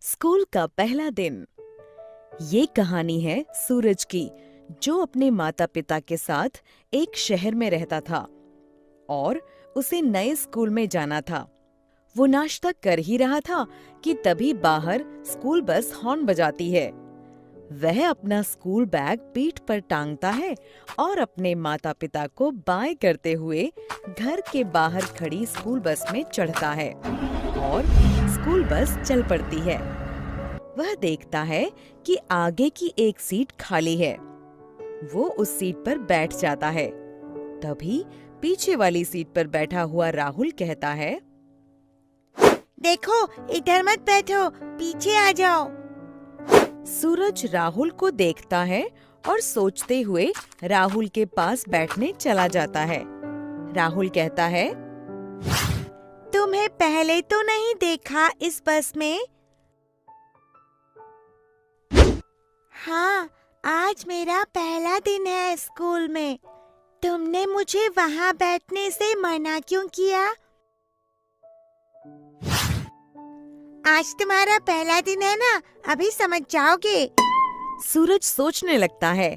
School का पहला दिन। ये कहानी है सूरज की, जो अपने माता पिता के साथ एक शहर में रहता था और उसे नए स्कूल में जाना था। वो नाश्ता कर ही रहा था कि तभी बाहर स्कूल बस हॉर्न बजाती है। वह अपना स्कूल बैग पीठ पर टांगता है और अपने माता पिता को बाय करते हुए घर के बाहर खड़ी स्कूल बस में चढ़ता है और स्कूल बस चल पड़ती है। वह देखता है कि आगे की एक सीट खाली है। वो उस सीट पर बैठ जाता है। तभी पीछे वाली सीट पर बैठा हुआ राहुल कहता है, देखो, इधर मत बैठो, पीछे आ जाओ। सूरज राहुल को देखता है और सोचते हुए राहुल के पास बैठने चला जाता है। राहुल कहता है, तुम्हें पहले तो नहीं देखा इस बस में? हाँ, आज मेरा पहला दिन है स्कूल में। तुमने मुझे वहाँ बैठने से मना क्यों किया? आज तुम्हारा पहला दिन है ना, अभी समझ जाओगे। सूरज सोचने लगता है।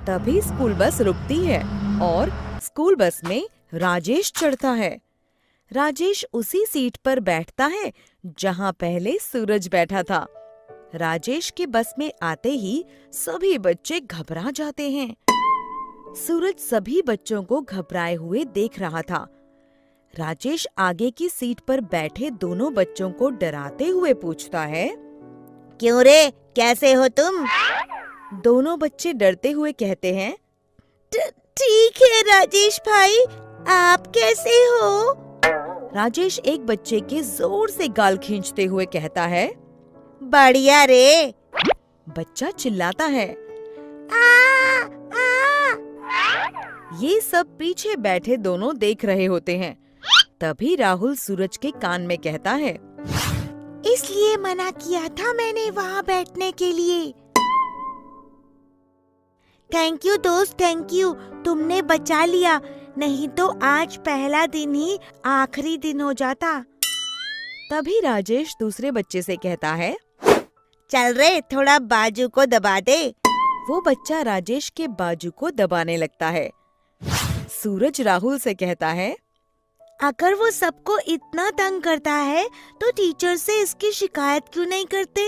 तभी स्कूल बस रुकती है और स्कूल बस में राजेश चढ़ता है। राजेश उसी सीट पर बैठता है जहाँ पहले सूरज बैठा था। राजेश के बस में आते ही सभी बच्चे घबरा जाते हैं। सूरज सभी बच्चों को घबराए हुए देख रहा था। राजेश आगे की सीट पर बैठे दोनों बच्चों को डराते हुए पूछता है, क्यों रे, कैसे हो तुम? दोनों बच्चे डरते हुए कहते हैं, ठीक है राजेश भाई, आप कैसे हो? राजेश एक बच्चे के जोर से गाल खींचते हुए कहता है, बढ़िया रे। बच्चा चिल्लाता है। आ, आ। ये सब पीछे बैठे दोनों देख रहे होते हैं। तभी राहुल सूरज के कान में कहता है, इसलिए मना किया था मैंने वहाँ बैठने के लिए। थैंक यू दोस्त, थैंक यू, तुमने बचा लिया, नहीं तो आज पहला दिन ही आखिरी दिन हो जाता। तभी राजेश दूसरे बच्चे से कहता है, चल रे, थोड़ा बाजू को दबा दे। वो बच्चा राजेश के बाजू को दबाने लगता है। सूरज राहुल से कहता है, अगर वो सबको इतना तंग करता है तो टीचर से इसकी शिकायत क्यों नहीं करते?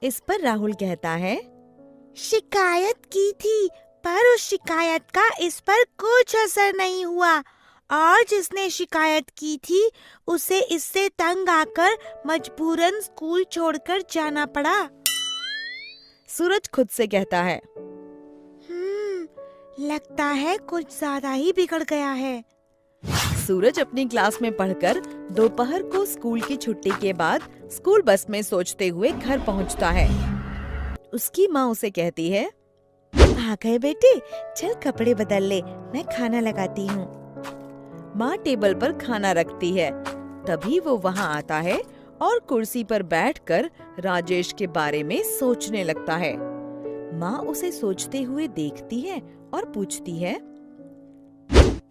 इस पर राहुल कहता है, शिकायत की थी, पर उस शिकायत का इस पर कुछ असर नहीं हुआ और जिसने शिकायत की थी उसे इससे तंग आकर मजबूरन स्कूल छोड़कर जाना पड़ा। सूरज खुद से कहता है, लगता है कुछ ज्यादा ही बिगड़ गया है। सूरज अपनी क्लास में पढ़कर दोपहर को स्कूल की छुट्टी के बाद स्कूल बस में सोचते हुए घर पहुंचता है। उसकी माँ उसे कहती है, आ गए बेटे, चल कपड़े बदल ले, मैं खाना लगाती हूँ। माँ टेबल पर खाना रखती है। तभी वो वहाँ आता है और कुर्सी पर बैठकर राजेश के बारे में सोचने लगता है। माँ उसे सोचते हुए देखती है और पूछती है,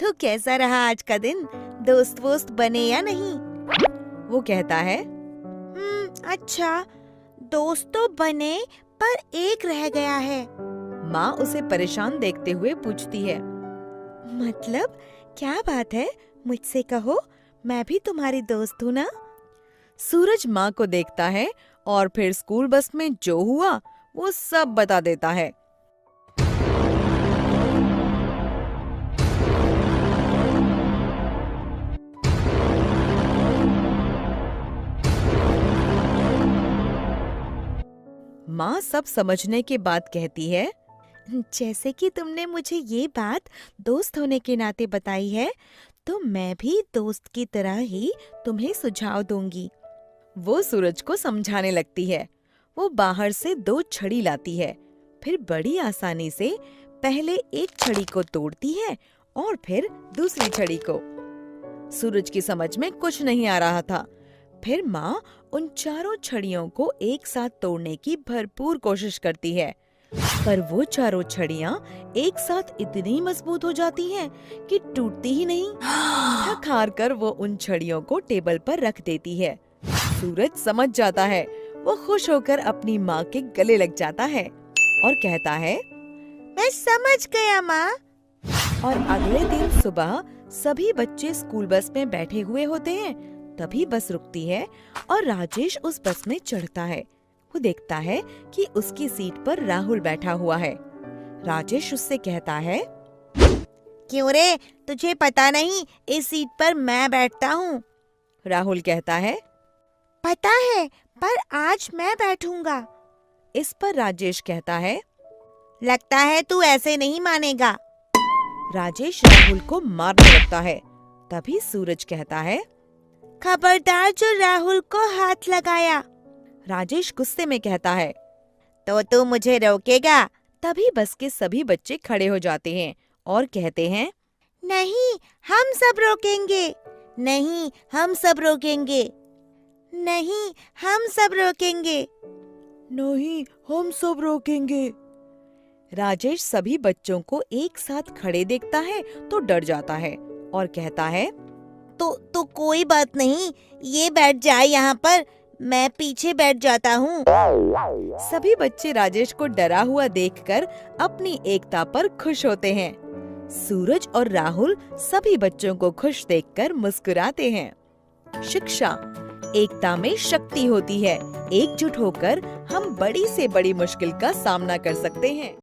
तो कैसा रहा आज का दिन? दोस्त वोस्त बने या नहीं? वो कहता है, अच्छा, दोस्त तो बने पर एक रह गया है। माँ उसे परेशान देखते हुए पूछती है, मतलब क्या बात है? मुझसे कहो, मैं भी तुम्हारी दोस्त हूँ ना। सूरज माँ को देखता है और फिर स्कूल बस में जो हुआ वो सब बता देता है। माँ सब समझने के बाद कहती है, जैसे कि तुमने मुझे ये बात दोस्त होने के नाते बताई है, तो मैं भी दोस्त की तरह ही तुम्हें सुझाव दूंगी। वो सूरज को समझाने लगती है। वो बाहर से 2 छड़ी लाती है, फिर बड़ी आसानी से पहले एक छड़ी को तोड़ती है और फिर दूसरी छड़ी को। सूरज की समझ में कुछ नहीं आ रहा था। फिर माँ उन चारों छड़ियों को एक साथ तोड़ने की भरपूर कोशिश करती है, पर वो चारों छड़ियाँ एक साथ इतनी मजबूत हो जाती हैं कि टूटती ही नहीं। थक हार कर वो उन छड़ियों को टेबल पर रख देती है। सूरज समझ जाता है। वो खुश होकर अपनी माँ के गले लग जाता है और कहता है, मैं समझ गया माँ। और अगले दिन सुबह सभी बच्चे स्कूल बस में बैठे हुए होते हैं। तभी बस रुकती है और राजेश उस बस में चढ़ता है। वो देखता है कि उसकी सीट पर राहुल बैठा हुआ है। राजेश उससे कहता है, क्यों रे, तुझे पता नहीं इस सीट पर मैं बैठता हूँ? राहुल कहता है, पता है, पर आज मैं बैठूंगा। इस पर राजेश कहता है, लगता है तू ऐसे नहीं मानेगा। राजेश राहुल को मारने लगता है। तभी सूरज कहता है, खबरदार जो राहुल को हाथ लगाया। राजेश गुस्से में कहता है। तो तू मुझे रोकेगा? तभी बस के सभी बच्चे खड़े हो जाते हैं और कहते हैं, नहीं, हम सब रोकेंगे। नहीं, हम सब रोकेंगे। नहीं, हम सब रोकेंगे। नहीं, हम सब रोकेंगे। राजेश सभी बच्चों को एक साथ खड़े देखता है तो डर जाता है और कहता है, तो कोई बात नहीं, ये बैठ जाए यहाँ पर, मैं पीछे बैठ जाता हूँ। सभी बच्चे राजेश को डरा हुआ देखकर अपनी एकता पर खुश होते हैं। सूरज और राहुल सभी बच्चों को खुश देखकर मुस्कुराते हैं। शिक्षा एकता में शक्ति होती है। एकजुट होकर हम बड़ी से बड़ी मुश्किल का सामना कर सकते हैं।